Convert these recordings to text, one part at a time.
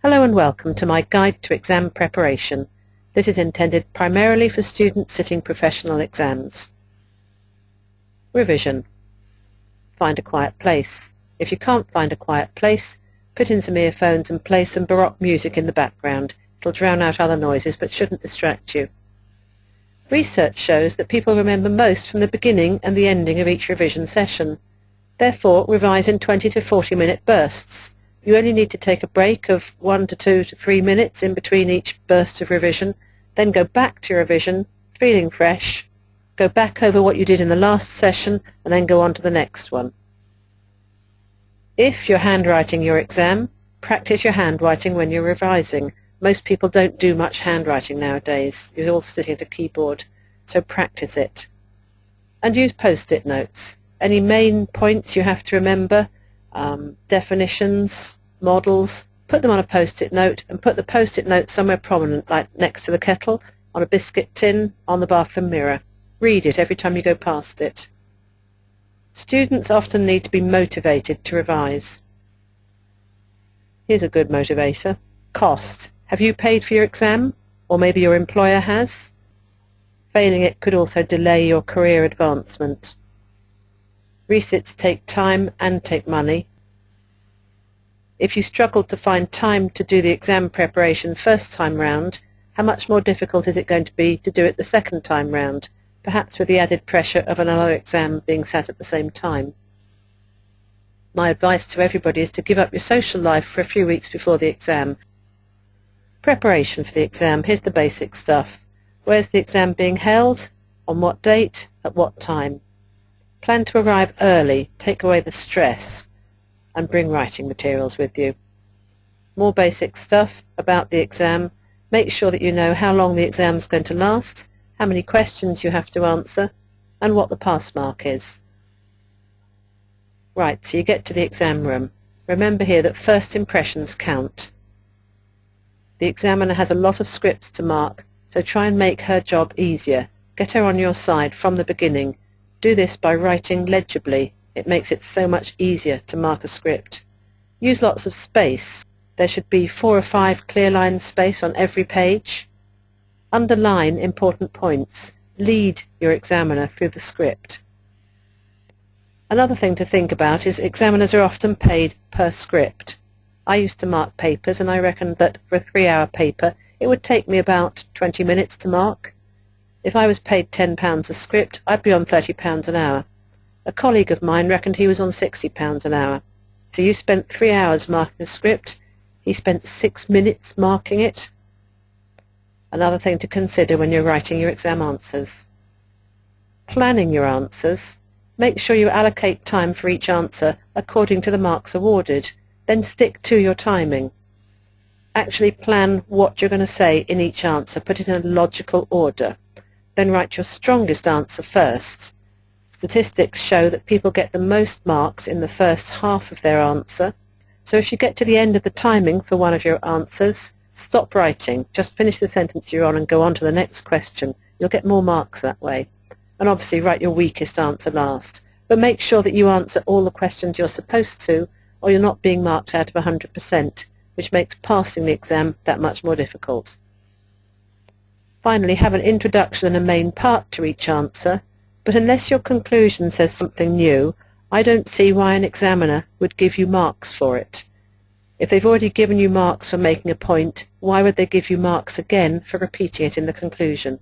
Hello and welcome to my Guide to Exam Preparation. This is intended primarily for students sitting professional exams. Revision. Find a quiet place. If you can't find a quiet place, put in some earphones and play some Baroque music in the background. It'll drown out other noises but shouldn't distract you. Research shows that people remember most from the beginning and the ending of each revision session. Therefore, revise in 20 to 40-minute bursts. You only need to take a break of 1 to 2 to 3 minutes in between each burst of revision, then go back to your revision, feeling fresh, go back over what you did in the last session, and then go on to the next one. If you're handwriting your exam, practice your handwriting when you're revising. Most people don't do much handwriting nowadays. You're all sitting at a keyboard, so practice it. And use post-it notes. Any main points you have to remember, definitions, models, put them on a post-it note and put the post-it note somewhere prominent, like next to the kettle, on a biscuit tin, on the bathroom mirror. Read it every time you go past it. Students often need to be motivated to revise. Here's a good motivator. Cost. Have you paid for your exam? Or maybe your employer has? Failing it could also delay your career advancement. Resits take time and take money. If you struggled to find time to do the exam preparation first time round, how much more difficult is it going to be to do it the second time round, perhaps with the added pressure of another exam being sat at the same time? My advice to everybody is to give up your social life for a few weeks before the exam. Preparation for the exam. Here's the basic stuff. Where's the exam being held? On what date? At what time? Plan to arrive early, take away the stress, and bring writing materials with you. More basic stuff about the exam. Make sure that you know how long the exam is going to last, how many questions you have to answer, and what the pass mark is. Right, so you get to the exam room. Remember here that first impressions count. The examiner has a lot of scripts to mark, so try and make her job easier. Get her on your side from the beginning. Do this by writing legibly. It makes it so much easier to mark a script. Use lots of space. There should be 4 or 5 clear line space on every page. Underline important points. Lead your examiner through the script. Another thing to think about is examiners are often paid per script. I used to mark papers, and I reckoned that for a 3-hour paper it would take me about 20 minutes to mark. If I was paid £10 a script, I'd be on £30 an hour. A colleague of mine reckoned he was on £60 an hour. So you spent 3 hours marking a script, he spent 6 minutes marking it. Another thing to consider when you're writing your exam answers. Planning your answers. Make sure you allocate time for each answer according to the marks awarded. Then stick to your timing. Actually plan what you're going to say in each answer. Put it in a logical order. Then write your strongest answer first. Statistics show that people get the most marks in the first half of their answer. So if you get to the end of the timing for one of your answers, stop writing. Just finish the sentence you're on and go on to the next question. You'll get more marks that way. And obviously write your weakest answer last. But make sure that you answer all the questions you're supposed to, or you're not being marked out of 100%, which makes passing the exam that much more difficult. Finally, have an introduction and a main part to each answer, but unless your conclusion says something new, I don't see why an examiner would give you marks for it. If they've already given you marks for making a point, why would they give you marks again for repeating it in the conclusion?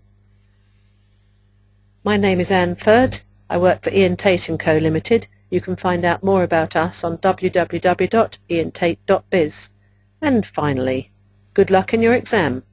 My name is Anne Third. I work for Ian Tate & Co Limited. You can find out more about us on www.iantate.biz. And finally, good luck in your exam.